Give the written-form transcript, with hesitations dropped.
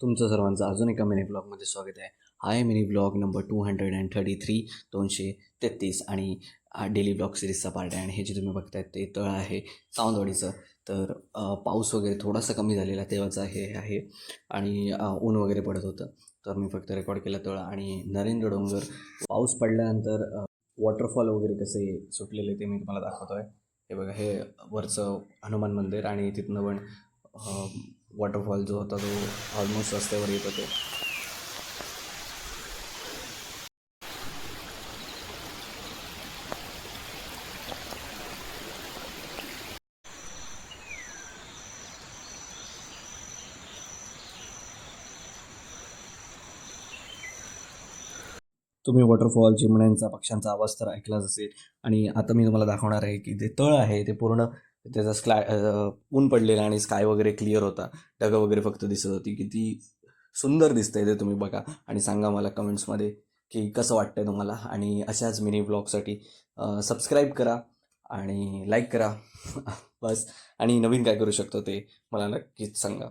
तुमचं सर्वांचं अजून एका मिनी ब्लॉगमध्ये स्वागत आहे. हा आहे मिनी ब्लॉग नंबर 233 233 आणि डेली ब्लॉग सिरीजचा पार्ट आहे. आणि हे जे तुम्ही बघतायत ते तळ आहे सावंतवाडीचं. तर पाऊस वगैरे थोडासा कमी झालेला तेव्हाचं हे आहे. आणि ऊन वगैरे पडत होतं, तर मी फक्त रेकॉर्ड केलं तळ आणि नरेंद्र डोंगर. पाऊस पडल्यानंतर वॉटरफॉल वगैरे कसे सुटलेले ते मी तुम्हाला दाखवतो आहे. हे बघा, हे वरचं हनुमान मंदिर आणि तिथनं पण वॉटरफॉल जो होता तो ऑलमोस्ट रस्त्यावर येत होते. तुम्ही वॉटरफॉल, चिमण्यांचा, पक्ष्यांचा आवाज तर ऐकलाच असेल. आणि आता मी तुम्हाला दाखवणार आहे की ते तळ आहे ते पूर्ण त्याचा ऊन पडलेला आणि स्काय वगैरे क्लिअर होता. ढगं वगैरे फक्त दिसत होती. किती सुंदर दिसतंय ते तुम्ही बघा आणि सांगा मला कमेंट्समध्ये की कसं वाटतंय तुम्हाला. आणि अशाच मिनी ब्लॉगसाठी सबस्क्राईब करा आणि लाईक करा बस. आणि नवीन काय करू शकतो ते मला नक्कीच सांगा.